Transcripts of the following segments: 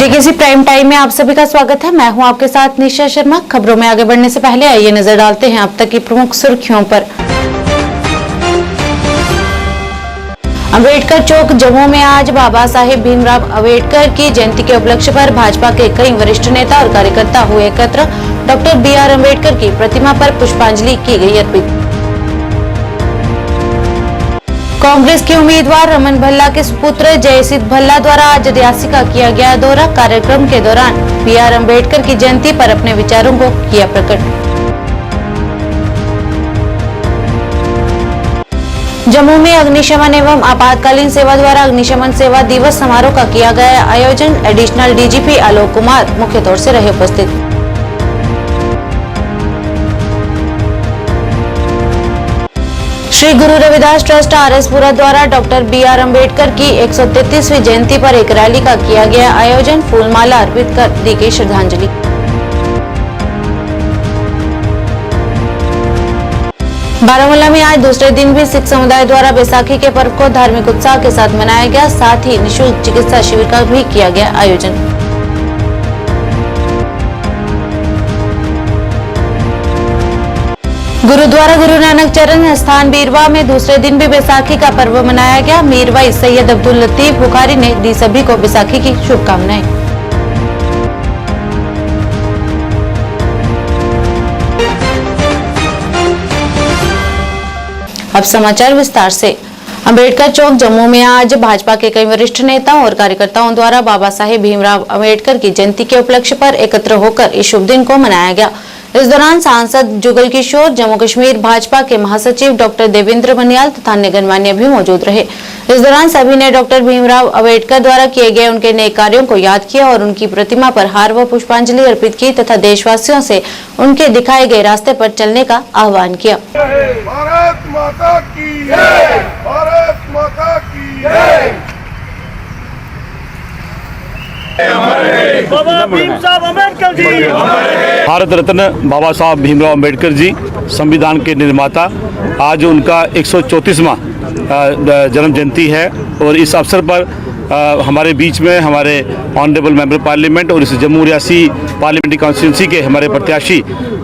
KKC prime time में आप सभी का स्वागत है। मैं हूं आपके साथ निशा शर्मा। खबरों में आगे बढ़ने से पहले आइए नजर डालते हैं अब तक की प्रमुख सुर्खियों पर। अम्बेडकर चौक जम्मू में आज बाबा साहेब भीमराव अम्बेडकर की जयंती के उपलक्ष्य पर भाजपा के कई वरिष्ठ नेता और कार्यकर्ता हुए एकत्र। डॉक्टर BR अम्बेडकर की प्रतिमा पर पुष्पांजलि की गई अर्पित। कांग्रेस के उम्मीदवार रमन भल्ला के सुपुत्र जयसिद्ध भल्ला द्वारा आज रियासी का किया गया दौरा। कार्यक्रम के दौरान BR अम्बेडकर की जयंती पर अपने विचारों को किया प्रकट। जम्मू में अग्निशमन एवं आपातकालीन सेवा द्वारा अग्निशमन सेवा दिवस समारोह का किया गया आयोजन। एडिशनल DGP आलोक कुमार मुख्य तौर से रहे उपस्थित। श्री गुरु रविदास ट्रस्ट RSपुरा द्वारा डॉक्टर BR अम्बेडकर की 133वीं जयंती पर एक रैली का किया गया आयोजन। फूलमाला अर्पित कर दी गई श्रद्धांजलि। बारामूला में आज दूसरे दिन भी सिख समुदाय द्वारा बैसाखी के पर्व को धार्मिक उत्साह के साथ मनाया गया। साथ ही निःशुल्क चिकित्सा शिविर का भी किया गया आयोजन। गुरुद्वारा गुरु नानक चरण स्थान बीरवा में दूसरे दिन भी बैसाखी का पर्व मनाया गया। मीरवाई सैयद अब्दुल लतीफ बुखारी ने दी सभी को बैसाखी की शुभकामनाएं। अब समाचार विस्तार से। अम्बेडकर चौक जम्मू में आज भाजपा के कई वरिष्ठ नेताओं और कार्यकर्ताओं द्वारा बाबा साहेब भीमराव अम्बेडकर की जयंती के उपलक्ष्य पर एकत्र होकर इस शुभ दिन को मनाया गया। इस दौरान सांसद जुगल किशोर, जम्मू कश्मीर भाजपा के महासचिव डॉक्टर देवेंद्र बनियाल तथा अन्य गणमान्य भी मौजूद रहे। इस दौरान सभी ने डॉक्टर भीमराव अम्बेडकर द्वारा किए गए उनके नेक कार्यों को याद किया और उनकी प्रतिमा पर हार व पुष्पांजलि अर्पित की तथा देशवासियों से उनके दिखाए गए रास्ते पर चलने का आह्वान किया। भारत माता की जय, भारत माता की जय। बाबा भीम साहब अम्बेडकर जी, भारत रत्न बाबा साहब भीमराव अम्बेडकर जी संविधान के निर्माता। आज उनका 134वां जन्म जयंती है और इस अवसर पर हमारे बीच में हमारे ऑनरेबल मेंबर पार्लियामेंट और इस जम्मू रियासी पार्लियामेंट्री कॉन्स्टिट्यूंसी के हमारे प्रत्याशी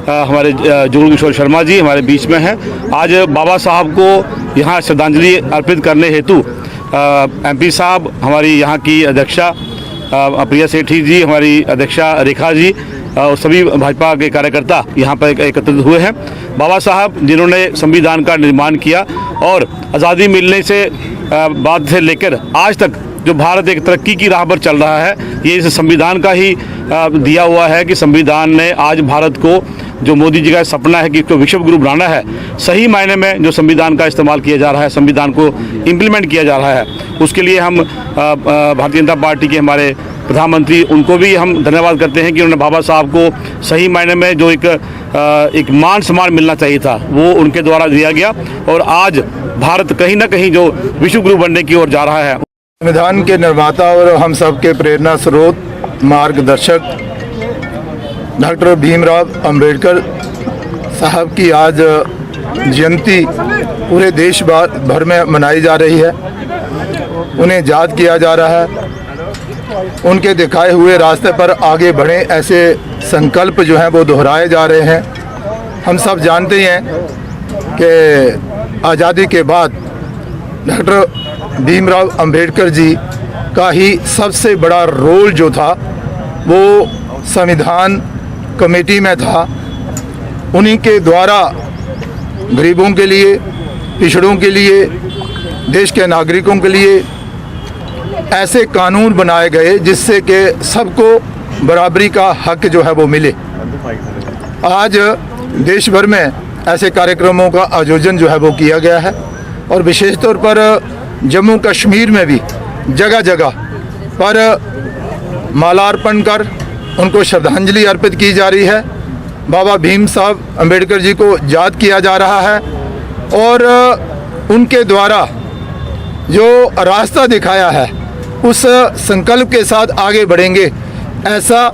हमारे जुगल किशोर शर्मा जी हमारे बीच में हैं। आज बाबा साहब को यहाँ श्रद्धांजलि अर्पित करने हेतु MP साहब, हमारी यहाँ की अध्यक्षा प्रिया सेठी जी, हमारी अध्यक्षा रेखा जी और सभी भाजपा के कार्यकर्ता यहाँ पर एकत्रित हुए हैं। बाबा साहब जिन्होंने संविधान का निर्माण किया और आज़ादी मिलने से बाद से लेकर आज तक जो भारत एक तरक्की की राह पर चल रहा है, ये इस संविधान का ही दिया हुआ है कि संविधान ने आज भारत को, जो मोदी जी का सपना है कि इसको विश्व गुरु बनाना है, सही मायने में जो संविधान का इस्तेमाल किया जा रहा है, संविधान को इम्प्लीमेंट किया जा रहा है, उसके लिए हम भारतीय जनता पार्टी के हमारे प्रधानमंत्री, उनको भी हम धन्यवाद करते हैं कि उन्होंने बाबा साहब को सही मायने में जो एक मान सम्मान मिलना चाहिए था वो उनके द्वारा दिया गया और आज भारत कहीं ना कहीं जो विश्व गुरु बनने की ओर जा रहा है। संविधान के निर्माता और हम सबके प्रेरणा स्रोत, मार्गदर्शक डॉक्टर भीमराव अम्बेडकर साहब की आज जयंती पूरे देश भर में मनाई जा रही है। उन्हें याद किया जा रहा है, उनके दिखाए हुए रास्ते पर आगे बढ़ें, ऐसे संकल्प जो हैं वो दोहराए जा रहे हैं। हम सब जानते हैं कि आज़ादी के बाद डॉक्टर भीमराव अम्बेडकर जी का ही सबसे बड़ा रोल जो था वो संविधान कमेटी में था। उन्हीं के द्वारा गरीबों के लिए, पिछड़ों के लिए, देश के नागरिकों के लिए ऐसे कानून बनाए गए जिससे कि सबको बराबरी का हक जो है वो मिले। आज देश भर में ऐसे कार्यक्रमों का आयोजन जो है वो किया गया है और विशेष तौर पर जम्मू कश्मीर में भी जगह जगह पर मालार्पण कर उनको श्रद्धांजलि अर्पित की जा रही है। बाबा भीम साहब अम्बेडकर जी को याद किया जा रहा है और उनके द्वारा जो रास्ता दिखाया है उस संकल्प के साथ आगे बढ़ेंगे, ऐसा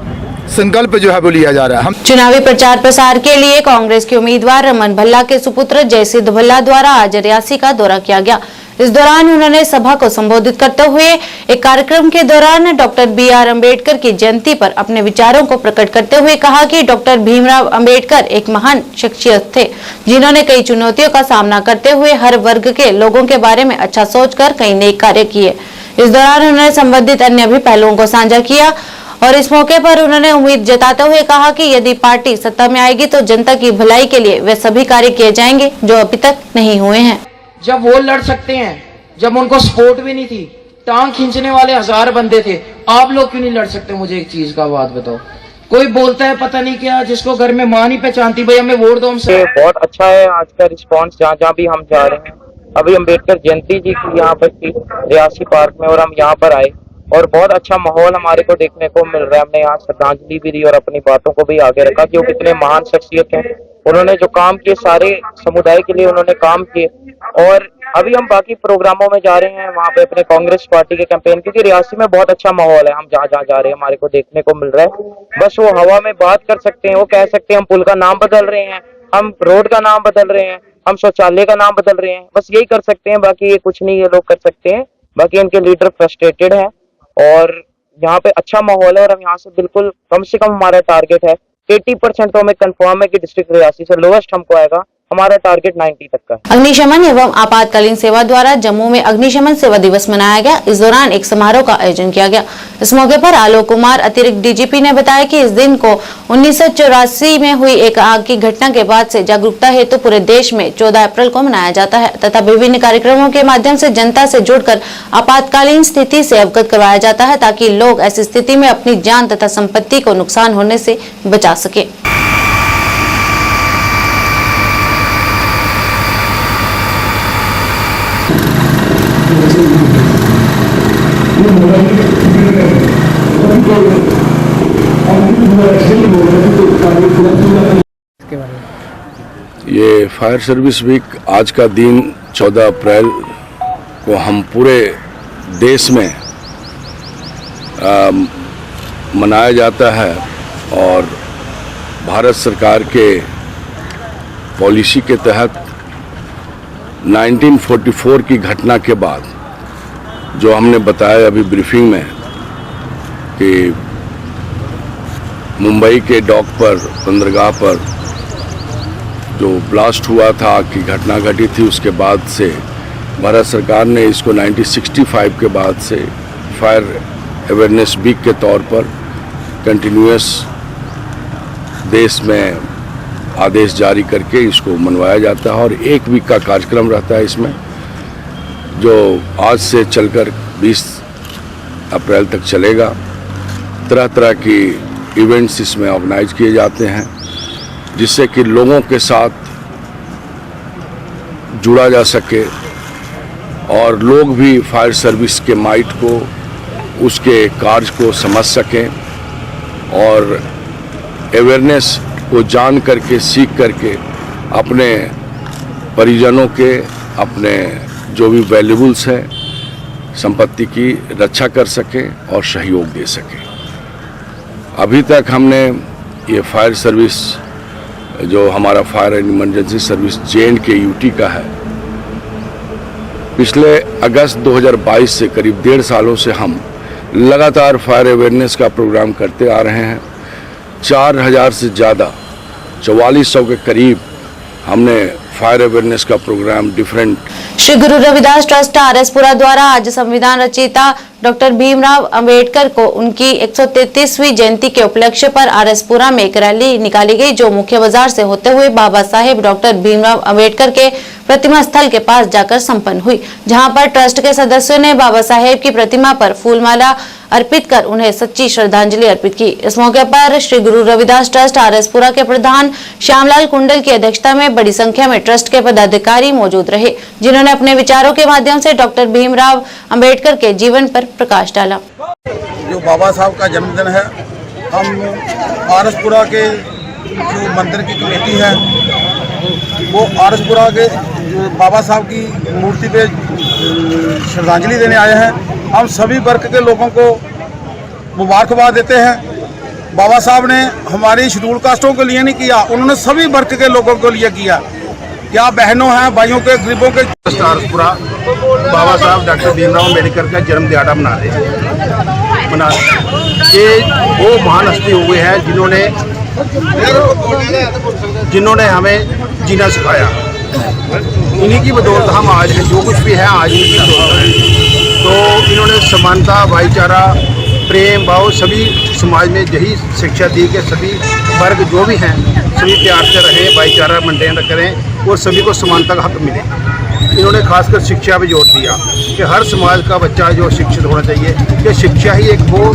संकल्प जो है वो लिया जा रहा है। हम चुनावी प्रचार प्रसार के लिए कांग्रेस के उम्मीदवार रमन भल्ला के सुपुत्र जयसिद्ध भल्ला द्वारा आज रियासी का दौरा किया गया। इस दौरान उन्होंने सभा को संबोधित करते हुए एक कार्यक्रम के दौरान डॉक्टर BR अम्बेडकर की जयंती पर अपने विचारों को प्रकट करते हुए कहा कि डॉक्टर भीमराव अम्बेडकर एक महान शख्सियत थे, जिन्होंने कई चुनौतियों का सामना करते हुए हर वर्ग के लोगों के बारे में अच्छा सोचकर कई नेक कार्य किए। इस दौरान उन्होंने संबंधित अन्य भी पहलुओं को साझा किया और इस मौके पर उन्होंने उम्मीद जताते हुए कहा कि यदि पार्टी सत्ता में आएगी तो जनता की भलाई के लिए वे सभी कार्य किए जाएंगे जो अभी तक नहीं हुए हैं। जब वो लड़ सकते हैं, जब उनको सपोर्ट भी नहीं थी, टांग खींचने वाले 1000 बंदे थे, आप लोग क्यों नहीं लड़ सकते? मुझे एक चीज का बात बताओ। कोई बोलता है पता नहीं क्या, जिसको घर में मां नहीं पहचानती, भाई हमें वोट दो। हमसे बहुत अच्छा है आज का रिस्पांस, जहाँ जहाँ भी हम जा रहे हैं। अभी अम्बेडकर जयंती जी की यहाँ पर थी रियासी पार्क में और हम यहाँ पर आए और बहुत अच्छा माहौल हमारे को देखने को मिल रहा है। हमने यहाँ श्रद्धांजलि भी दी और अपनी बातों को भी आगे रखा कि वो कितने महान शख्सियत हैं। उन्होंने जो काम किए सारे समुदाय के लिए उन्होंने काम किए। और अभी हम बाकी प्रोग्रामों में जा रहे हैं वहाँ पे अपने कांग्रेस पार्टी के कैंपेन, क्योंकि रियासी में बहुत अच्छा माहौल है। हम जहाँ जहाँ जा रहे हैं हमारे को देखने को मिल रहा है। बस वो हवा में बात कर सकते हैं, वो कह सकते हैं हम पुल का नाम बदल रहे हैं, हम रोड का नाम बदल रहे हैं, हम शौचालय का नाम बदल रहे हैं, बस यही कर सकते हैं। बाकी ये कुछ नहीं ये लोग कर सकते हैं। बाकी इनके लीडर फ्रस्ट्रेटेड है और यहाँ पे अच्छा माहौल है। और हम यहाँ से बिल्कुल कम से कम हमारा टारगेट है 80% तो हमें कंफर्म है कि डिस्ट्रिक्ट रियासी से लोएस्ट हमको आएगा। हमारा टारगेट 90 तक का। अग्निशमन एवं आपातकालीन सेवा द्वारा जम्मू में अग्निशमन सेवा दिवस मनाया गया। इस दौरान एक समारोह का आयोजन किया गया। इस मौके पर आलोक कुमार अतिरिक्त DGP ने बताया कि इस दिन को 1984 में हुई एक आग की घटना के बाद से जागरूकता हेतु पूरे देश में 14 अप्रैल को मनाया जाता है तथा विभिन्न कार्यक्रमों के माध्यम से जनता से जुड़कर आपातकालीन स्थिति से अवगत करवाया जाता है ताकि लोग ऐसी स्थिति में अपनी जान तथा संपत्ति को नुकसान होने से बचा सके। ये फायर सर्विस वीक आज का दिन 14 अप्रैल को हम पूरे देश में मनाया जाता है और भारत सरकार के पॉलिसी के तहत 1944 की घटना के बाद जो हमने बताया अभी ब्रीफिंग में कि मुंबई के डॉक पर बंदरगाह पर जो ब्लास्ट हुआ था, आग की घटना घटी थी, उसके बाद से भारत सरकार ने इसको 1965 के बाद से फायर अवेयरनेस वीक के तौर पर कंटिन्यूअस देश में आदेश जारी करके इसको मनवाया जाता है और एक वीक का कार्यक्रम रहता है इसमें, जो आज से चलकर 20 अप्रैल तक चलेगा। तरह तरह की इवेंट्स इसमें ऑर्गेनाइज किए जाते हैं जिससे कि लोगों के साथ जुड़ा जा सके और लोग भी फायर सर्विस के माइट को, उसके कार्य को समझ सकें और अवेयरनेस को जान करके, सीख करके अपने परिजनों के, अपने जो भी वैल्यूबल्स हैं संपत्ति की रक्षा कर सकें और सहयोग दे सकें। अभी तक हमने ये फायर सर्विस जो हमारा fire and emergency service J&K UT का है, पिछले अगस्त 2022 से करीब 1.5 सालों से हम लगातार फायर अवेयरनेस का प्रोग्राम करते आ रहे हैं। 4000 से ज़्यादा 4400 के करीब हमने फायर अवेयरनेस का programme different. Shri Guru Ravidas trust RS-पुरा द्वारा आज संविधान रचयिता डॉक्टर भीमराव अंबेडकर को उनकी 133वीं जयंती के उपलक्ष्य पर RS-पुरा में एक रैली निकाली गई, जो मुख्य बाजार से होते हुए बाबा साहेब डॉक्टर भीमराव अंबेडकर के प्रतिमा स्थल के पास जाकर संपन्न हुई, जहां पर ट्रस्ट के सदस्यों ने बाबा साहेब की प्रतिमा पर फूलमाला अर्पित कर उन्हें सच्ची श्रद्धांजलि अर्पित की। इस मौके पर श्री गुरु रविदास ट्रस्ट RS-पुरा के प्रधान श्यामलाल कुंडल की अध्यक्षता में बड़ी संख्या में ट्रस्ट के पदाधिकारी मौजूद रहे, जिन्होंने अपने विचारों के माध्यम से डॉक्टर भीमराव अंबेडकर के जीवन पर प्रकाश डाला। जो बाबा साहब का जन्मदिन है, हम RS-पुरा के जो मंदिर की कमेटी है वो RS-पुरा के बाबा साहब की मूर्ति पे श्रद्धांजलि देने आए हैं। हम सभी वर्ग के लोगों को मुबारकबाद देते हैं बाबा साहब ने हमारी शेड्यूल कास्टों के लिए नहीं किया, उन्होंने सभी वर्ग के लोगों के लिए किया। क्या बहनों हैं, भाइयों के, गरीबों के। आरसपुरा बाबा साहब डॉक्टर भीमराव अम्बेडकर का जन्म दिहाड़ा मना रहे हैं। ये वो महान हस्ती हुए हैं जिन्होंने हमें जीना सिखाया। इन्हीं की बदौलत हम आज जो कुछ भी है आज इनकी बदौलत है। तो इन्होंने समानता, भाईचारा, प्रेम भाव सभी समाज में यही शिक्षा दी कि सभी वर्ग जो भी हैं सभी प्यार से रहें, भाईचारा मेंटेन करें और सभी को समानता का हक मिले। इन्होंने खासकर शिक्षा पे जोर दिया कि हर समाज का बच्चा जो शिक्षित होना चाहिए, कि शिक्षा ही एक वो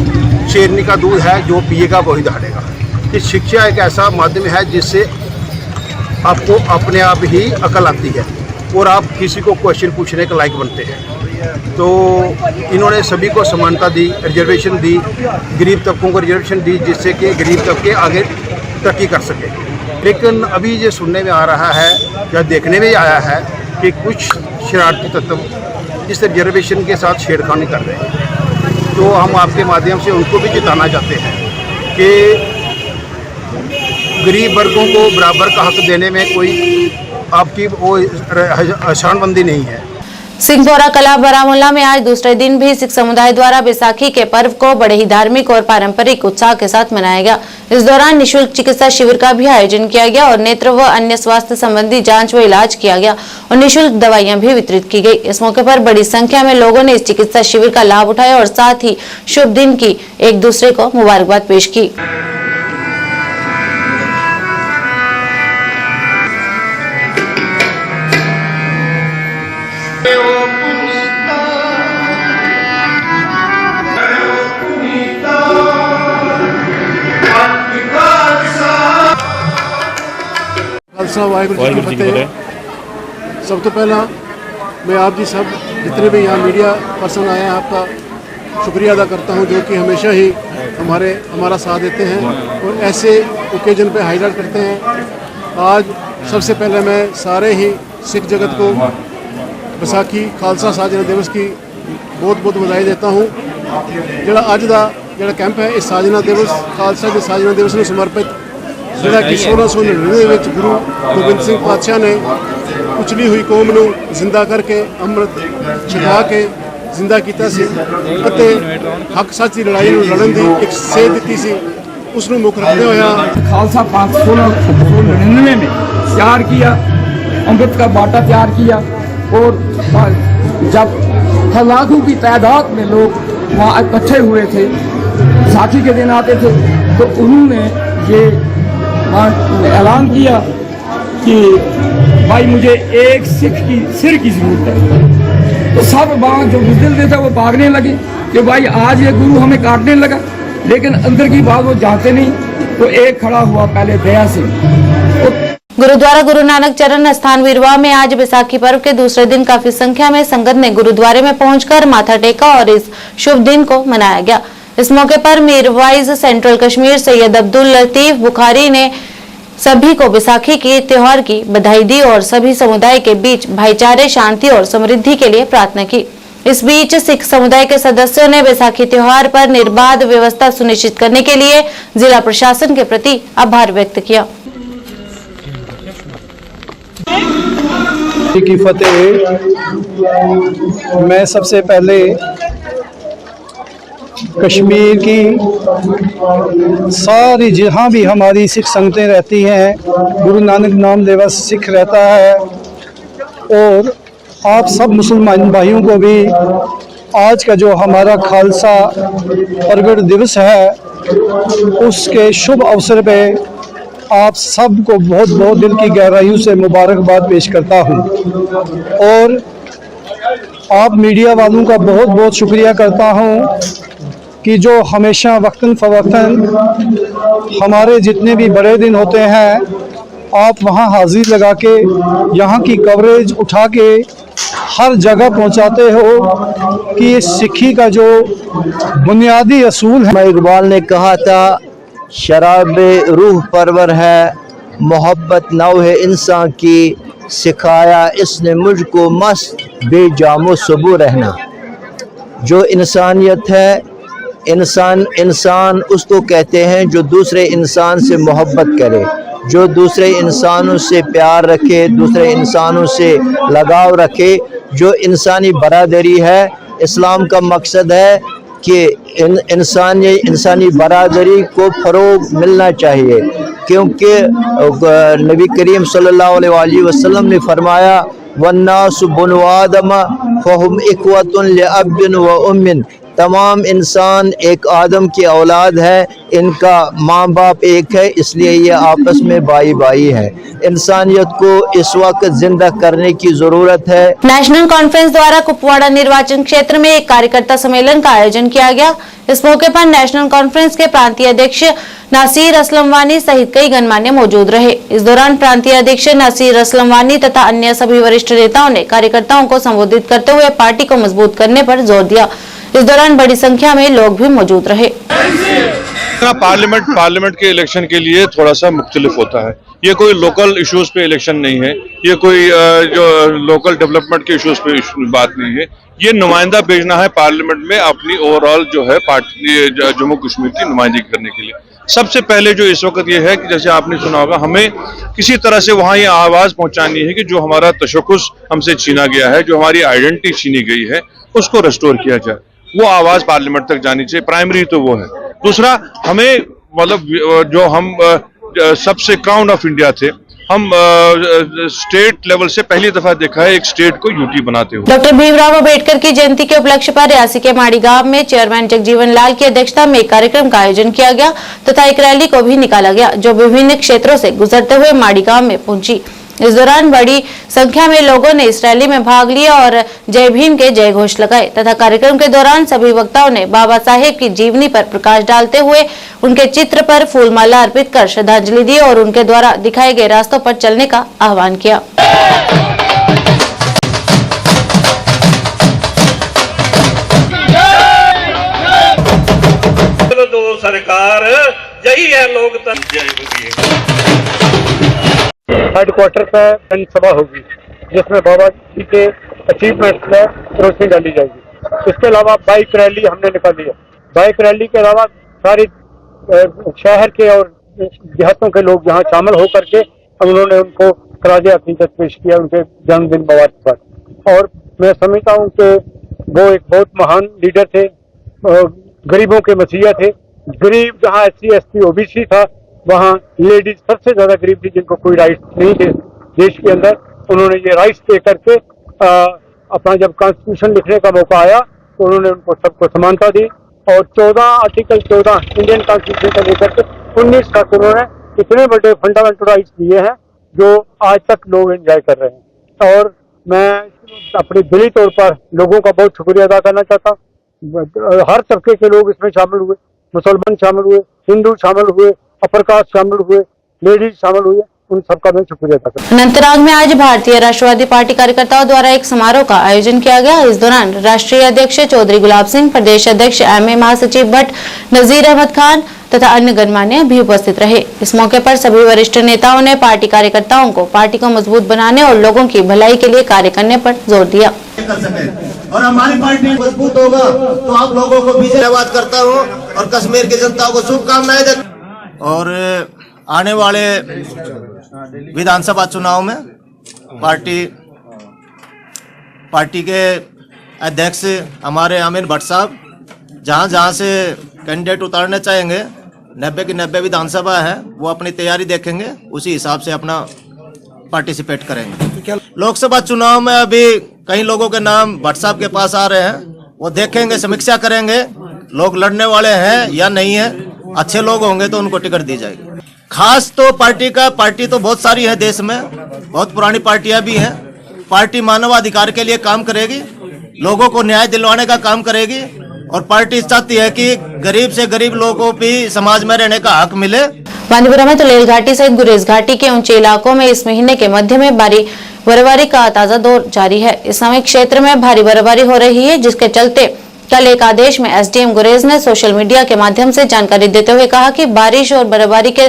शेरनी का दूध है जो पिएगा वही दहाड़ेगा। कि शिक्षा एक ऐसा माध्यम है जिससे आपको अपने आप ही अकल आती है और आप किसी को क्वेश्चन पूछने के लायक बनते हैं। तो इन्होंने सभी को समानता दी, रिजर्वेशन दी, गरीब तबकों को रिजर्वेशन दी जिससे कि गरीब तबके आगे तरक्की कर सके। लेकिन अभी ये सुनने में आ रहा है या देखने में आया है कि कुछ शरारती तत्व इस रिजर्वेशन के साथ छेड़खानी कर रहे हैं। तो हम आपके माध्यम से उनको भी चेताना चाहते हैं कि गरीब वर्गों को बराबर का हक देने में कोई आपकी वो हसानबंदी नहीं है। सिंहदौरा कला बारामूला में आज दूसरे दिन भी सिख समुदाय द्वारा बैसाखी के पर्व को बड़े ही धार्मिक और पारंपरिक उत्साह के साथ मनाया गया। इस दौरान निःशुल्क चिकित्सा शिविर का भी आयोजन किया गया और नेत्र व अन्य स्वास्थ्य संबंधी जांच व इलाज किया गया और निःशुल्क दवाइयां भी वितरित की गई। इस मौके पर बड़ी संख्या में लोगों ने इस चिकित्सा शिविर का लाभ उठाया और साथ ही शुभ दिन की एक दूसरे को मुबारकबाद पेश की। खालसा वाहिगुरू जी की फतेह। सब तो पहला मैं आप जी सब जितने भी यहाँ मीडिया पर्सन आए हैं आपका शुक्रिया अदा करता हूँ, जो कि हमेशा ही हमारा साथ देते हैं और ऐसे ओकेजन पे हाईलाइट करते हैं। आज सबसे पहले मैं सारे ही सिख जगत को बैसाखी खालसा साजना दिवस की बहुत बहुत बधाई देता हूँ। ਜਿਹੜਾ ਅੱਜ ਦਾ ਜਿਹੜਾ कैंप है इस साजना दिवस खालसा के साजना दिवस में समर्पित ਜਿਹੜਾ कि 1699 ਵਿੱਚ गुरु गोबिंद सिंह पातशाह ने कुचली हुई कौम ਨੂੰ जिंदा करके अमृत ਛਕਾ के जिंदा किया सी ਅਤੇ हक सच की लड़ाई ਨੂੰ लड़न की एक सेध ਦਿੱਤੀ ਸੀ। उस मुख रखते हुए खालसा पंथ 1699 में तैयार किया, अमृत का बाटा तैयार किया और जब लाखों की तादाद में लोग वहाँ इकट्ठे हुए थे, बैसाखी के दिन आते थे, तो उन्होंने ये ऐलान किया कि भाई मुझे एक सिख की सिर की ज़रूरत है। तो सब वहाँ जो बुज़दिल थे वो भागने लगे कि भाई आज ये गुरु हमें काटने लगा, लेकिन अंदर की बात वो जानते नहीं। तो एक खड़ा हुआ पहले दया से। गुरुद्वारा गुरु नानक चरण स्थान वीरवा में आज बैसाखी पर्व के दूसरे दिन काफी संख्या में संगत ने गुरुद्वारे में पहुंचकर माथा टेका और इस शुभ दिन को मनाया गया। इस मौके पर मीरवाइज सेंट्रल कश्मीर सैयद अब्दुल लतीफ बुखारी ने सभी को बैसाखी के त्योहार की बधाई दी और सभी समुदाय के बीच भाईचारे, शांति और समृद्धि के लिए प्रार्थना की। इस बीच सिख समुदाय के सदस्यों ने बैसाखी त्योहार पर निर्बाध व्यवस्था सुनिश्चित करने के लिए जिला प्रशासन के प्रति आभार व्यक्त किया। की फतेह। मैं सबसे पहले कश्मीर की सारी जहाँ भी हमारी सिख संगतें रहती हैं, गुरु नानक नाम दिवस सिख रहता है, और आप सब मुसलमान भाइयों को भी आज का जो हमारा खालसा प्रगट दिवस है उसके शुभ अवसर पे आप सबको बहुत बहुत दिल की गहराइयों से मुबारकबाद पेश करता हूँ और आप मीडिया वालों का बहुत बहुत शुक्रिया करता हूँ कि जो हमेशा वक्तन फ़वक्तन हमारे जितने भी बड़े दिन होते हैं आप वहाँ हाजिर लगा के यहाँ की कवरेज उठा के हर जगह पहुँचाते हो कि ये सिक्खी का जो बुनियादी असूल है। इकबाल ने कहा था शराब रूह परवर है, मोहब्बत नौ है इंसान की, सिखाया इसने मुझको मस्त बेजामो सुबह रहना। जो इंसानियत है इंसान उसको कहते हैं जो दूसरे इंसान से मोहब्बत करे, जो दूसरे इंसानों से प्यार रखे, दूसरे इंसानों से लगाव रखे, जो इंसानी बरादरी है। इस्लाम का मकसद है कि इंसानी बरादरी को फ़रोग मिलना चाहिए, क्योंकि नबी करीम सल्लल्लाहु अलैहि वसल्लम ने फरमाया वन्नासु बनु आदम फहुम इख्वतुन लिअबिन व उम्मिन, तमाम इंसान एक आदम की औलाद है, इनका माँ बाप एक है, इसलिए ये आपस में भाई भाई है। इंसानियत को इस वक्त जिंदा करने की जरूरत है। नेशनल कॉन्फ्रेंस द्वारा कुपवाड़ा निर्वाचन क्षेत्र में एक कार्यकर्ता सम्मेलन का आयोजन किया गया। इस मौके पर नेशनल कॉन्फ्रेंस के प्रांतीय अध्यक्ष नासिर असलम वानी सहित कई गणमान्य मौजूद रहे। इस दौरान प्रांतीय अध्यक्ष नासिर असलम वानी तथा अन्य सभी वरिष्ठ नेताओं ने कार्यकर्ताओं को संबोधित करते हुए पार्टी को मजबूत करने पर जोर दिया। इस दौरान बड़ी संख्या में लोग भी मौजूद रहे। पार्लियामेंट के इलेक्शन के लिए थोड़ा सा मुख्तलिफ होता है। ये कोई लोकल इश्यूज पे इलेक्शन नहीं है, ये कोई जो लोकल डेवलपमेंट के इश्यूज पे बात नहीं है। ये नुमाइंदा भेजना है पार्लियामेंट में अपनी ओवरऑल जो है पार्टी जम्मू कश्मीर की नुमाइंदगी करने के लिए। सबसे पहले जो इस वक्त ये है कि जैसे आपने सुना होगा, हमें किसी तरह से वहाँ ये आवाज पहुंचानी है कि जो हमारा तशक्कुस हमसे छीना गया है, जो हमारी आइडेंटिटी छीनी गई है, उसको रेस्टोर किया जाए। वो आवाज पार्लियामेंट तक जानी चाहिए। प्राइमरी तो वो है। दूसरा, हमें मतलब जो हम सबसे क्राउन ऑफ इंडिया थे, हम स्टेट लेवल से पहली दफा देखा है एक स्टेट को यूटी बनाते हुए। डॉक्टर भीमराव अंबेडकर की जयंती के उपलक्ष्य पर रियासी के माड़ी गांव में चेयरमैन जगजीवन लाल की अध्यक्षता में एक कार्यक्रम का आयोजन किया गया तथा एक रैली को भी निकाला गया, जो विभिन्न क्षेत्रों से गुजरते हुए माड़ी गांव में पहुंची। इस दौरान बड़ी संख्या में लोगों ने इस रैली में भाग लिया और जय भीम के जय घोष लगाए तथा कार्यक्रम के दौरान सभी वक्ताओं ने बाबा साहेब की जीवनी पर प्रकाश डालते हुए उनके चित्र पर फूलमाला अर्पित कर श्रद्धांजलि दी और उनके द्वारा दिखाए गए रास्तों पर चलने का आह्वान किया। दो सरकार यही है लोकतंत्र। हेडक्वार्टर पर जनसभा होगी जिसमें बाबा जी के अचीवमेंट्स में रोशनी डाली जाएगी। इसके अलावा बाइक रैली हमने निकाली है। बाइक रैली के अलावा सारी शहर के और देहातों के लोग यहाँ शामिल होकर के उन्होंने उनको खराज अकीदत पेश किया उनके जन्मदिन मुबारक पर। और मैं समझता हूँ कि वो एक बहुत महान लीडर थे, गरीबों के मसीहा थे। गरीब जहाँ SC ST OBC था, वहाँ लेडीज सबसे ज्यादा गरीब थी जिनको कोई राइट्स नहीं थे देश के अंदर। उन्होंने ये राइट्स दे करके अपना जब कॉन्स्टिट्यूशन लिखने का मौका आया तो उन्होंने उनको सबको समानता दी और 14 आर्टिकल 14 इंडियन कॉन्स्टिट्यूशन से लेकर के 19 तक उन्होंने इतने बड़े फंडामेंटल राइट्स दिए हैं जो आज तक लोग एंजॉय कर रहे हैं। और मैं अपने दिली तौर पर लोगों का बहुत शुक्रिया अदा करना चाहता हूँ। हर तबके के लोग इसमें शामिल हुए, मुसलमान शामिल हुए, हिंदू शामिल हुए, अपर कास्ट शामिल हुए, लेडीज शामिल हुए, उन सबका मैं शुक्रिया अदा करता हूं। अनंतनाग में आज भारतीय राष्ट्रवादी पार्टी कार्यकर्ताओं द्वारा एक समारोह का आयोजन किया गया। इस दौरान राष्ट्रीय अध्यक्ष चौधरी गुलाब सिंह, प्रदेश अध्यक्ष MA महासचिव भट्ट, नजीर अहमद खान तथा अन्य गणमान्य भी उपस्थित रहे। इस मौके पर सभी वरिष्ठ नेताओं ने पार्टी कार्यकर्ताओं को पार्टी को मजबूत बनाने और लोगों की भलाई के लिए कार्य करने पर जोर दिया। और हमारी पार्टी मजबूत होगा तो आप लोगों को भी धन्यवाद करता हूँ और कश्मीर की जनता को शुभकामनाएं देता हूं। और आने वाले विधानसभा चुनाव में पार्टी के अध्यक्ष हमारे आमिर भट्ट साहब जहां से कैंडिडेट उतारना चाहेंगे, 90 की 90 विधानसभा है, वो अपनी तैयारी देखेंगे, उसी हिसाब से अपना पार्टिसिपेट करेंगे। लोकसभा चुनाव में अभी कई लोगों के नाम भट्ट साहब के पास आ रहे हैं, वो देखेंगे, समीक्षा करेंगे, लोग लड़ने वाले हैं या नहीं है। अच्छे लोग होंगे तो उनको टिकट दी जाएगी। खास तो पार्टी तो बहुत सारी है देश में, बहुत पुरानी पार्टियां भी हैं। पार्टी मानवाधिकार के लिए काम करेगी, लोगों को न्याय दिलवाने का काम करेगी और पार्टी चाहती है कि गरीब से गरीब लोगों को भी समाज में रहने का हक मिले। बांदीपुरा में तुलेल घाटी सहित गुरेज घाटी के ऊंचे इलाकों में इस महीने के मध्य में भारी बर्फबारी का ताजा दौर जारी है। इस समय क्षेत्र में भारी बर्फबारी हो रही है, जिसके चलते कल एक आदेश में SDM गुरेज ने सोशल मीडिया के माध्यम से जानकारी देते हुए कहा कि बारिश और बर्फबारी के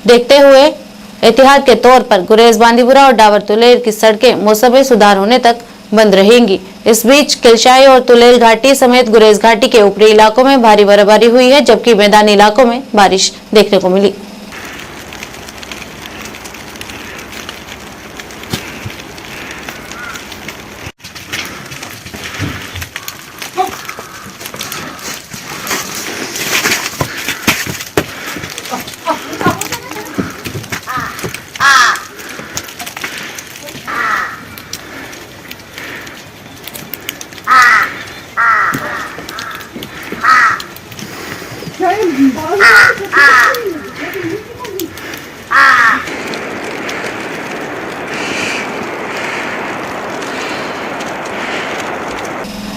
देखते हुए एहतियात के तौर पर गुरेज, बांदीपुरा और डाबर तुलेर की सड़कें मौसमी सुधार होने तक बंद रहेंगी। इस बीच किलशाई और तुलेल घाटी समेत गुरेज घाटी के ऊपरी इलाकों में भारी बर्फबारी हुई है, जबकि मैदानी इलाकों में बारिश देखने को मिली।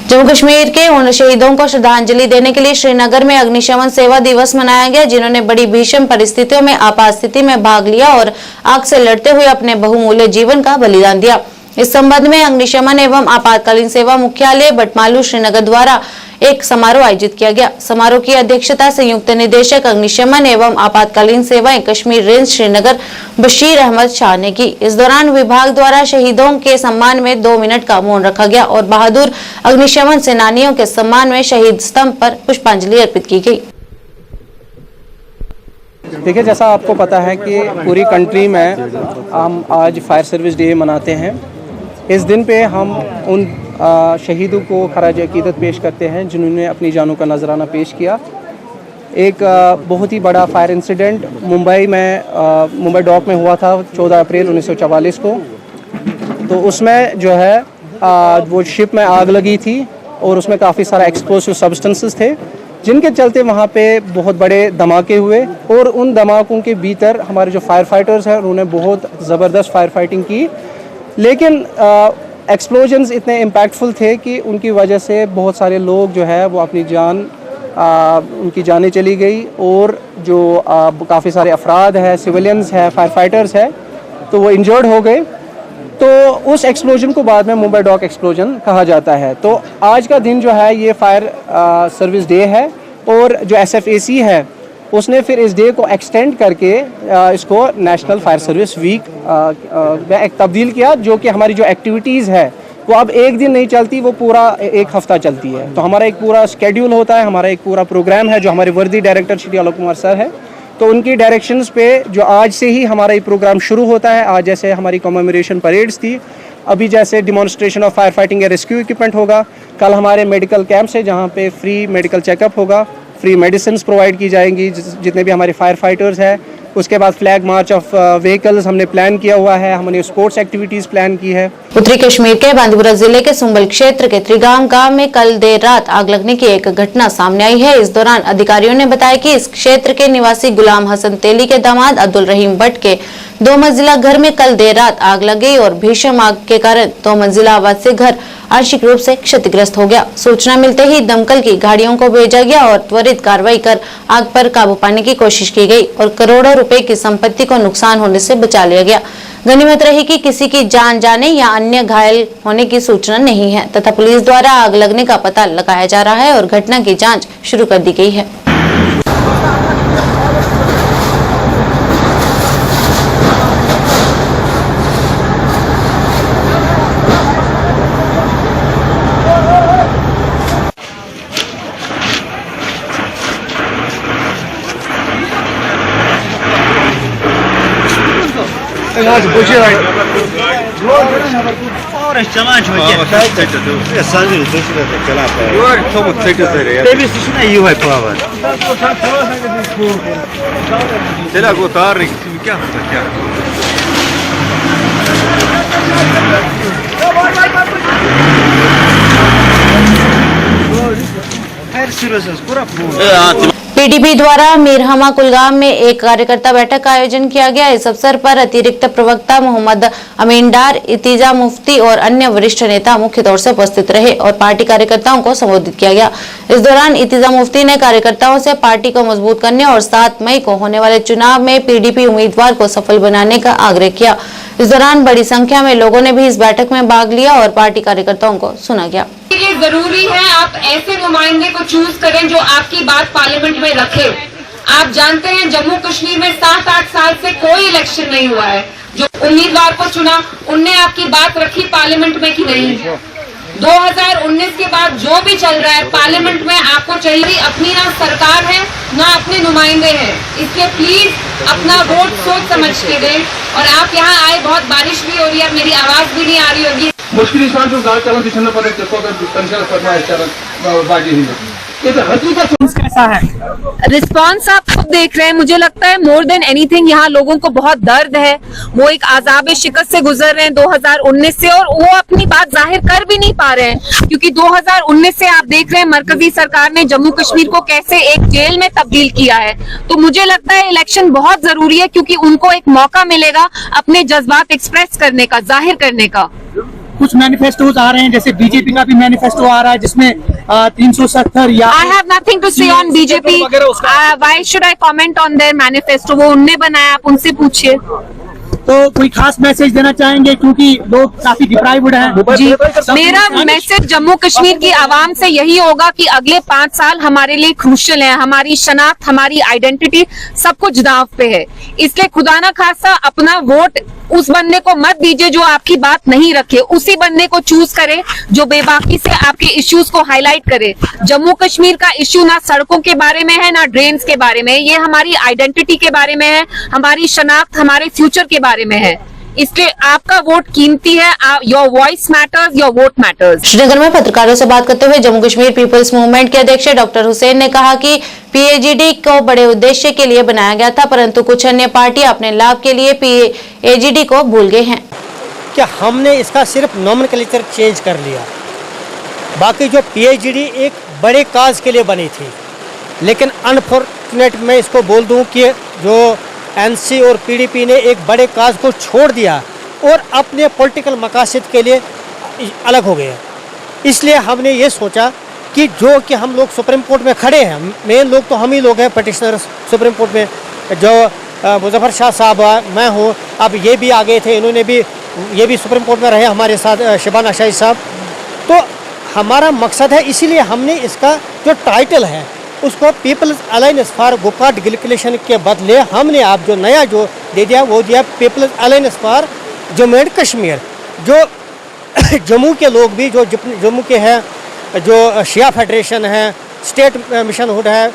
जम्मू कश्मीर के उन शहीदों को श्रद्धांजलि देने के लिए श्रीनगर में अग्निशमन सेवा दिवस मनाया गया, जिन्होंने बड़ी भीषण परिस्थितियों में आपात स्थिति में भाग लिया और आग से लड़ते हुए अपने बहुमूल्य जीवन का बलिदान दिया। इस संबंध में अग्निशमन एवं आपातकालीन सेवा मुख्यालय बटमालू श्रीनगर द्वारा एक समारोह आयोजित किया गया। समारोह की अध्यक्षता संयुक्त निदेशक अग्निशमन एवं आपातकालीन सेवाएं कश्मीर रेंज श्रीनगर बशीर अहमद शाह ने की। इस दौरान विभाग द्वारा शहीदों के सम्मान में 2 मिनट का मौन रखा गया और बहादुर अग्निशमन सेनानियों के सम्मान में शहीद स्तंभ पर पुष्पांजलि अर्पित की गई। देखिए, जैसा आपको पता है कि पूरी कंट्री में हम आज फायर सर्विस डे मनाते हैं। इस दिन पे हम उन शहीदों को खराज अकीदत पेश करते हैं जिन्होंने अपनी जानों का नजराना पेश किया। एक बहुत ही बड़ा फायर इंसिडेंट मुंबई डॉक में हुआ था 14 अप्रैल 1944 को। तो उसमें जो है वो शिप में आग लगी थी और उसमें काफ़ी सारा एक्सप्लोसिव सब्सटेंसेस थे, जिनके चलते वहाँ पे बहुत बड़े धमाके हुए और उन धमाकों के भीतर हमारे जो फायर फाइटर्स हैं उन्होंने बहुत ज़बरदस्त फायर फाइटिंग की। लेकिन एक्सप्लोजन्स इतने इम्पैक्टफुल थे कि उनकी वजह से बहुत सारे लोग जो है वो अपनी जान उनकी जानें चली गई और जो काफ़ी सारे अफराद हैं, सिविलियंस हैं, फायर फाइटर्स हैं, तो वो इंजर्ड हो गए। तो उस एक्सप्लोजन को बाद में मुंबई डॉक एक्सप्लोजन कहा जाता है। तो आज का दिन जो है ये फायर सर्विस डे है और जो SFAC है उसने फिर इस डे को एक्सटेंड करके इसको नेशनल फायर सर्विस वीक में एक तब्दील किया, जो कि हमारी जो एक्टिविटीज़ है वो अब एक दिन नहीं चलती, वो पूरा एक हफ्ता चलती है। तो हमारा एक पूरा स्केड्यूल होता है, हमारा एक पूरा प्रोग्राम है जो हमारे वर्दी डायरेक्टर श्री आलोक कुमार सर है। तो उनकी डायरेक्शंस पे जो आज से ही हमारा ये प्रोग्राम शुरू होता है। आज जैसे हमारी कमेमोरेशन परेड्स थी, अभी जैसे डिमॉन्स्ट्रेशन ऑफ फायर फाइटिंग या रेस्क्यू इक्विपमेंट होगा, कल हमारे मेडिकल कैंप्स है जहाँ पे फ्री मेडिकल चेकअप होगा, फ्री मेडिसिन प्रोवाइड की जाएंगी जितने भी हमारे फायर फाइटर्स हैं। उसके बाद फ्लैग मार्च ऑफ व्हीकल्स हमने प्लान किया हुआ है, हमने स्पोर्ट्स एक्टिविटीज़ प्लान की है। उत्तरी कश्मीर के बांदीपुरा जिले के सुंबल क्षेत्र के त्रिगाम गांव में कल देर रात आग लगने की एक घटना सामने आई है। इस दौरान अधिकारियों ने बताया कि इस क्षेत्र के निवासी गुलाम हसन तेली के दामाद अब्दुल रहीम भट्ट के 2 मंजिला घर में कल देर रात आग लग गई और भीषण आग के कारण 2 मंजिला आवासीय घर आंशिक रूप से क्षतिग्रस्त हो गया। सूचना मिलते ही दमकल की गाड़ियों को भेजा गया और त्वरित कार्रवाई कर आग पर काबू पाने की कोशिश की गई और करोड़ों रुपए की संपत्ति को नुकसान होने से बचा लिया गया। गनीमत रही कि किसी की जान जाने या अन्य घायल होने की सूचना नहीं है तथा पुलिस द्वारा आग लगने का पता लगाया जा रहा है और घटना की जांच शुरू कर दी गई है। पीडीपी द्वारा मीरहमा कुलगाम में एक कार्यकर्ता बैठक का आयोजन किया गया। इस अवसर पर अतिरिक्त प्रवक्ता मोहम्मद अमीन डार, इतिजा मुफ्ती और अन्य वरिष्ठ नेता मुख्य तौर से उपस्थित रहे और पार्टी कार्यकर्ताओं को संबोधित किया गया। इस दौरान इतिजा मुफ्ती ने कार्यकर्ताओं से पार्टी को मजबूत करने और 7 मई को होने वाले चुनाव में पीडीपी उम्मीदवार को सफल बनाने का आग्रह किया। इस दौरान बड़ी संख्या में लोगों ने भी इस बैठक में भाग लिया और पार्टी कार्यकर्ताओं को सुना गया। ये जरूरी है आप ऐसे नुमाइंदे को चूज करें जो आपकी बात पार्लियामेंट में रखे। आप जानते हैं जम्मू कश्मीर में 7-8 साल से कोई इलेक्शन नहीं हुआ है। जो उम्मीदवार को चुना उनने आपकी बात रखी पार्लियामेंट में कि नहीं? 2019 के बाद जो भी चल रहा है पार्लियामेंट में आपको चाहिए, अपनी ना सरकार है ना अपने नुमाइंदे हैं, इसलिए प्लीज अपना वोट सोच समझ के दें। और आप यहाँ आए, बहुत बारिश भी हो रही है, मेरी आवाज भी नहीं आ रही होगी। मुश्किल कैसा है रिस्पांस आप खुद देख रहे हैं, मुझे लगता है मोर देन एनीथिंग यहाँ लोगों को बहुत दर्द है। वो एक आज़ाब शिकस्त से गुजर रहे हैं 2019 से, और वो अपनी बात जाहिर कर भी नहीं पा रहे हैं, क्योंकि 2019 से आप देख रहे हैं मरकजी सरकार ने जम्मू कश्मीर को कैसे एक जेल में तब्दील किया है। तो मुझे लगता है इलेक्शन बहुत जरूरी है, क्योंकि उनको एक मौका मिलेगा अपने जज्बात एक्सप्रेस करने का, जाहिर करने का। कुछ मैनिफेस्टोज आ रहे हैं, जैसे बीजेपी का भी मैनिफेस्टो आ रहा है जिसमें 370 या I have nothing to say on BJP. Why should I comment on their manifesto? वो उनने बनाया, आप उनसे पूछिए। तो कोई खास मैसेज देना चाहेंगे, क्योंकि लोग काफी डिप्राइव्ड हैं? जी, मेरा मैसेज जम्मू कश्मीर की आवाम से यही होगा कि अगले 5 साल हमारे लिए क्रूशियल है। हमारी शनाख्त, हमारी आइडेंटिटी, सब कुछ दांव पे है। इसलिए खुदा ना खासा अपना वोट उस बंदे को मत दीजिए जो आपकी बात नहीं रखे, उसी बंदे को चूज करे जो बेबाकी से आपके इश्यूज को हाईलाइट करे। जम्मू कश्मीर का इश्यू ना सड़कों के बारे में है, ना ड्रेन्स के बारे में, ये हमारी आइडेंटिटी के बारे में है, हमारी शनाख्त, हमारे फ्यूचर के बारे में है। इसलिए आपका वोट कीमती है। Your voice matters, your vote matters. Srinagar में पत्रकारों से बात करते हुए जम्मू कश्मीर पीपल्स मूवमेंट के अध्यक्ष डॉक्टर हुसैन ने कहा कि पीएजीडी को बड़े उद्देश्य के लिए बनाया गया था, परंतु कुछ अन्य पार्टियां अपने लाभ के लिए पीएजीडी को भूल गए हैं। क्या हमने इसका सिर्फ नॉमेनक्लेचर चेंज कर लिया, बाकी जो पीएजीडी एक बड़े काज के लिए बनी थी, लेकिन अनफॉर्चुनेट मैं इसको बोल दूं कि जो एनसी और पीडीपी ने एक बड़े काज को छोड़ दिया और अपने पॉलिटिकल मकासद के लिए अलग हो गए। इसलिए हमने ये सोचा कि जो कि हम लोग सुप्रीम कोर्ट में खड़े हैं, मेन लोग तो हम ही लोग हैं पटिशनर सुप्रीम कोर्ट में, जो मुजफ्फर शाह साहब, मैं हूँ, अब ये भी आ गए थे, इन्होंने भी, ये भी सुप्रीम कोर्ट में रहे हमारे साथ, शबाना शाही साहब। तो हमारा मकसद है, इसीलिए हमने इसका जो टाइटल है उसको पीपल्स अलायंस फॉर गोकाट गिलक्लेशन के बदले हमने आप जो नया जो दे दिया वो दिया peoples alliance for Jammu and Kashmir. जो जम्मू के लोग भी, जो जम्मू के हैं, जो शिया फेडरेशन है, स्टेट मिशन हुड है,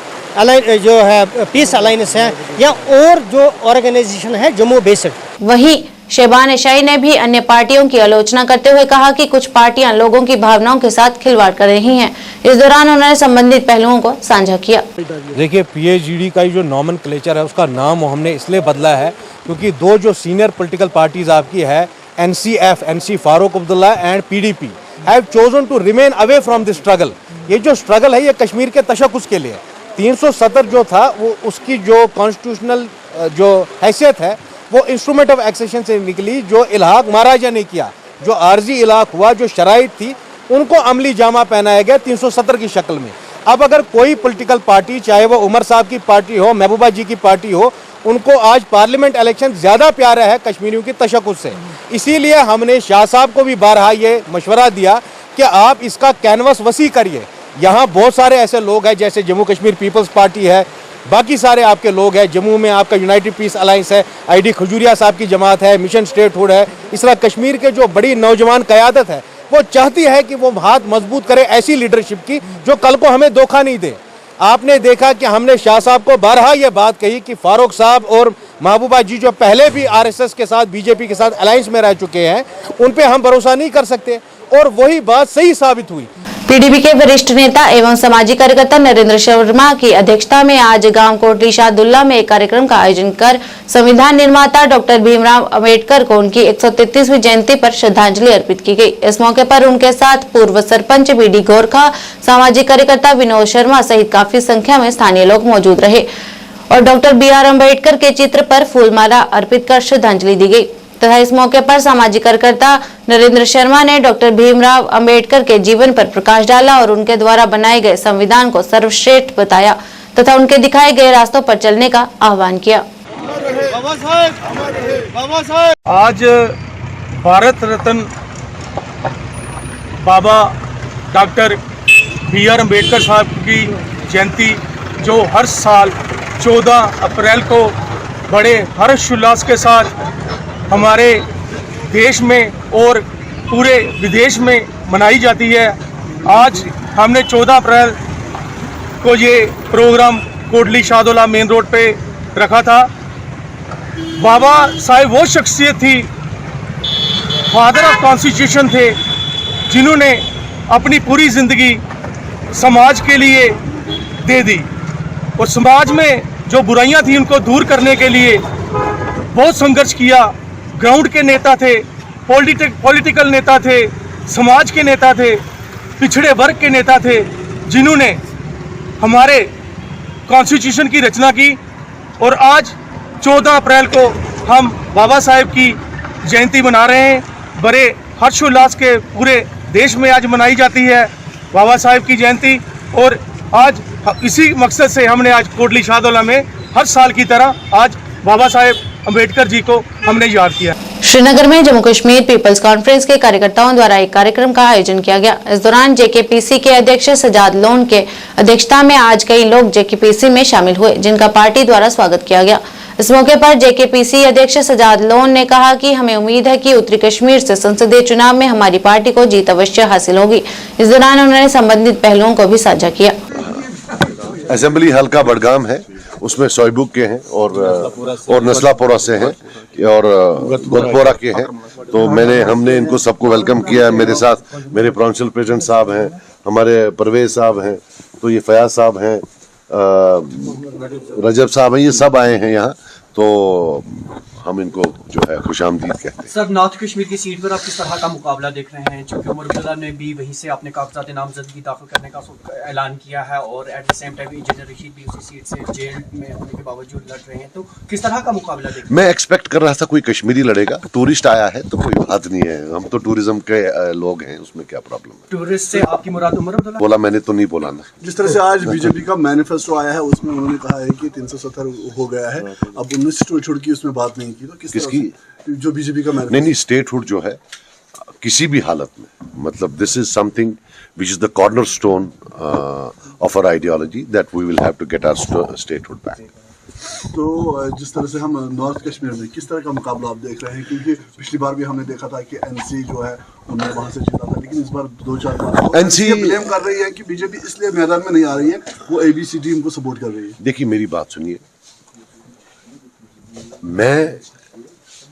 जो है पीस अलायंस है, या और जो ऑर्गेनाइजेशन है जम्मू बेस्ड। वहीं शहबान शाही ने भी अन्य पार्टियों की आलोचना करते हुए कहा कि कुछ पार्टियां लोगों की भावनाओं के साथ खिलवाड़ कर रही हैं। इस दौरान उन्होंने संबंधित पहलुओं को साझा किया। देखिए, पीएजीडी का जो नॉमेनक्लेचर है उसका नाम हमने इसलिए बदला है क्योंकि दो जो सीनियर पॉलिटिकल पार्टीज आपकी है, NC Farooq Abdullah and PDP have chosen to remain away from this struggle. ये जो स्ट्रगल है ये कश्मीर के तशक्कुस के लिए 370 जो था वो उसकी जो कॉन्स्टिट्यूशनल जो हैसियत है वो इंस्ट्रूमेंट ऑफ एक्सेशन से निकली। जो इलाहाक महाराजा ने किया, जो आर्जी इलाक हुआ, जो शराइत थी, उनको अमली जामा पहनाया गया 370 की शक्ल में। अब अगर कोई पॉलिटिकल पार्टी, चाहे वो उमर साहब की पार्टी हो, महबूबा जी की पार्टी हो, उनको आज पार्लियामेंट इलेक्शन ज़्यादा प्यारा है कश्मीरियों की तशक्कुस से। इसीलिए हमने शाह साहब को भी बारहा ये मशवरा दिया कि आप इसका कैनवस वसी करिए। यहाँ बहुत सारे ऐसे लोग हैं, जैसे जम्मू कश्मीर पीपल्स पार्टी है, बाकी सारे आपके लोग हैं, जम्मू में आपका यूनाइटेड पीस अलायंस है, आईडी खजूरिया साहब की जमात है, मिशन स्टेटहुड है। इस तरह कश्मीर के जो बड़ी नौजवान क़यादत है वो चाहती है कि वो हाथ मजबूत करे ऐसी लीडरशिप की जो कल को हमें धोखा नहीं दे। आपने देखा कि हमने शाह साहब को बारहा ये बात कही कि फारूक साहब और महबूबा जी जो पहले भी आरएसएस के साथ, बीजेपी के साथ अलायंस में रह चुके हैं, उन पे हम भरोसा नहीं कर सकते, और वही बात सही साबित हुई। पीडीपी के वरिष्ठ नेता एवं सामाजिक कार्यकर्ता नरेंद्र शर्मा की अध्यक्षता में आज गांव कोटली शाहदुल्ला में एक कार्यक्रम का आयोजन कर संविधान निर्माता डॉक्टर भीमराव अंबेडकर को उनकी 133वीं जयंती पर श्रद्धांजलि अर्पित की गई। इस मौके पर उनके साथ पूर्व सरपंच बीडी गोरखा, सामाजिक कार्यकर्ता विनोद शर्मा सहित काफी संख्या में स्थानीय लोग मौजूद रहे और डॉक्टर BR अम्बेडकर के चित्र पर फूलमाला अर्पित कर श्रद्धांजलि दी गई। तथा इस मौके पर सामाजिक कार्यकर्ता नरेंद्र शर्मा ने डॉक्टर भीमराव अंबेडकर के जीवन पर प्रकाश डाला और उनके द्वारा बनाए गए संविधान को सर्वश्रेष्ठ बताया तथा उनके दिखाए गए रास्तों पर चलने का आह्वान किया। आज भारत रत्न बाबा डॉक्टर BR अम्बेडकर साहब की जयंती जो हर साल 14 अप्रैल को बड़े हर्षोल्लास के साथ हमारे देश में और पूरे विदेश में मनाई जाती है। आज हमने 14 अप्रैल को ये प्रोग्राम कोटली शाहदौला मेन रोड पे रखा था। बाबा साहेब वो शख्सियत थी, फादर ऑफ कॉन्स्टिट्यूशन थे, जिन्होंने अपनी पूरी ज़िंदगी समाज के लिए दे दी और समाज में जो बुराइयां थी उनको दूर करने के लिए बहुत संघर्ष किया। ग्राउंड के नेता थे, पॉलिटिकल नेता थे, समाज के नेता थे, पिछड़े वर्ग के नेता थे, जिन्होंने हमारे कॉन्स्टिट्यूशन की रचना की। और आज 14 अप्रैल को हम बाबा साहेब की जयंती मना रहे हैं। बड़े हर्षोल्लास के पूरे देश में आज मनाई जाती है बाबा साहेब की जयंती। और आज इसी मकसद से हमने आज कोटली शाहदौला में हर साल की तरह आज बाबा साहेब अम्बेडकर जी को हमने याद किया। श्रीनगर में जम्मू कश्मीर पीपल्स कॉन्फ्रेंस के कार्यकर्ताओं द्वारा एक कार्यक्रम का आयोजन किया गया। इस दौरान जेकेपीसी के अध्यक्ष सजाद लोन के अध्यक्षता में आज कई लोग जेकेपीसी में शामिल हुए, जिनका पार्टी द्वारा स्वागत किया गया। इस मौके पर जेकेपीसी अध्यक्ष सजाद लोन ने कहा कि हमें उम्मीद है कि उत्तरी कश्मीर से संसदीय चुनाव में हमारी पार्टी को जीत अवश्य हासिल होगी। इस दौरान उन्होंने संबंधित पहलुओं को भी साझा किया। असेंबली हल्का बडगाम है, उसमें सोयबुक के हैं और नस्लापोरा से हैं और गोदपोरा के हैं। तो हमने इनको सबको वेलकम किया है। मेरे साथ मेरे प्रोविंशियल प्रेसिडेंट साहब हैं, हमारे परवेज साहब हैं, तो ये फयाज साहब हैं, रजब साहब हैं, ये सब आए हैं यहाँ। तो हम इनको जो है खुशामदीद कहते हैं। सर, नॉर्थ कश्मीर की सीट पर आप किस तरह का मुकाबला देख रहे हैं? क्योंकि उमर अब्दुल्ला ने भी वहीं से अपने कागजात नामजदगी दाखिल करने का ऐलान किया है और at the same time engineer Rashid भी उसी सीट से जेल में होने के बावजूद लड़ रहे हैं। तो किस तरह का मुकाबला देख रहे हैं? मैं एक्सपेक्ट कर रहा था कोई कश्मीरी लड़ेगा। टूरिस्ट आया है तो कोई बात नहीं है, हम तो टूरिज्म के लोग हैं, उसमें क्या प्रॉब्लम है? टूरिस्ट से आपकी मुराद उमर अब्दुल्ला? बोला मैंने तो नहीं बोला ना। जिस तरह से आज बीजेपी का मैनिफेस्टो आया है उसमें उन्होंने कहा है कि 370 हो गया है, अब 19 छोड़ की उसमें बात नहीं की। तो किसकी? जो बीजेपी का नहीं, स्टेटहुड जो है किसी भी हालत में, मतलब this is something which is the cornerstone of our ideology that we will have to get our statehood back. तो जिस तरह से हम नॉर्थ कश्मीर में किस तरह का मुकाबला आप देख रहे हैं? क्योंकि पिछली बार भी हमने देखा था कि एनसी जो है उन्होंने वहां से जीता था, लेकिन इस बार 2-4 बार एनसी ब्लेम कर रही है कि बीजेपी इसलिए मैदान में नहीं आ रही है, वो एबीसी टीम को सपोर्ट कर रही है। देखिए मेरी बात सुनिए, मैं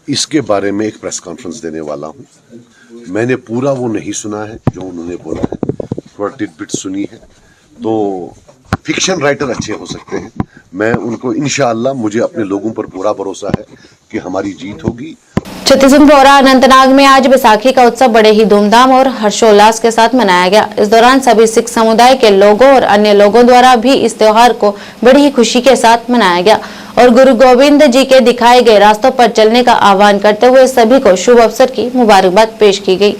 इसके बारे में एक प्रेस कॉन्फ्रेंस देने वाला हूं। मैंने पूरा वो नहीं सुना है जो उन्होंने बोला है, थोड़ा टिटबिट सुनी है। तो फिक्शन राइटर अच्छे हो सकते हैं, मैं उनको इंशाअल्लाह, मुझे अपने लोगों पर पूरा भरोसा है कि हमारी जीत होगी। छत्तीसगढ़ अनंतनाग में आज बैसाखी का उत्सव बड़े ही धूमधाम और हर्षोल्लास के साथ मनाया गया। इस दौरान सभी सिख समुदाय के लोगों और अन्य लोगों द्वारा भी इस त्योहार को बड़ी ही खुशी के साथ मनाया गया और गुरु गोविंद जी के दिखाए गए रास्तों पर चलने का आह्वान करते हुए सभी को शुभ अवसर की मुबारकबाद पेश की गई।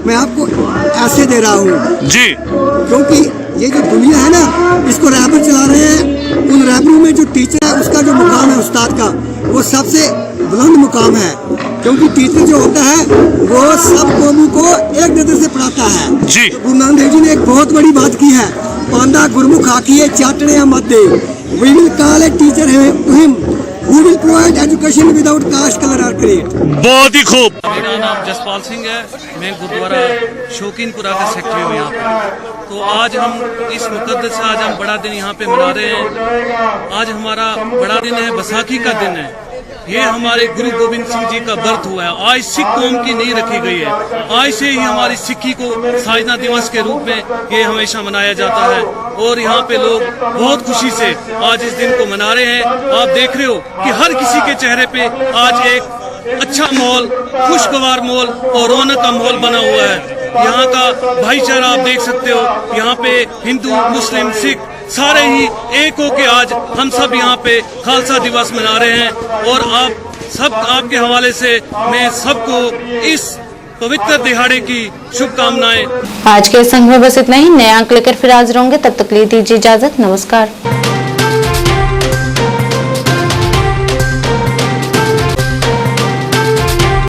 मैं आपको ऐसे दे रहा हूँ जी, क्योंकि ये जो दुनिया है ना, इसको रैपर चला रहे हैं। उन रैपरों में जो टीचर है उसका जो मुकाम है उस्ताद का, वो सबसे बुलंद मुकाम है। क्योंकि टीचर जो होता है वो सब कौमों को एक नजर से पढ़ाता है जी। तो गुरु नानक देव जी ने एक बहुत बड़ी बात की है, पांदा गुरमुख आखिए चाटने या मत दे। We will call a teacher him who will provide education without caste, color or creed। बहुत ही खूब। मेरा नाम जसपाल सिंह है, मैं गुरुद्वारा शौकीनपुरा का सेक्रेटरी हूँ यहाँ पे। तो आज हम इस मुकद्दस से आज हम बड़ा दिन यहाँ पे मना रहे हैं। आज हमारा बड़ा दिन है, बैसाखी का दिन है। ये हमारे गुरु गोविंद सिंह जी का बर्थ हुआ है। आज सिख कौम की नींव रखी गई है। आज से ही हमारी सिक्खी को साधना दिवस के रूप में ये हमेशा मनाया जाता है और यहाँ पे लोग बहुत खुशी से आज इस दिन को मना रहे हैं। आप देख रहे हो कि हर किसी के चेहरे पे आज एक अच्छा माहौल, खुशगवार माहौल और रौनक का माहौल बना हुआ है। यहाँ का भाईचारा आप देख सकते हो। यहाँ पे हिंदू, मुस्लिम, सिख सारे ही एक होके आज हम सब यहाँ पे खालसा दिवस मना रहे हैं और आप सब आपके हवाले से मैं सबको इस पवित्र दिहाड़े की शुभकामनाएं। आज के संग में बस इतना ही। नए अंक लेकर फिर हाजिर होंगे, तब तक लिए दीजिए इजाजत। नमस्कार।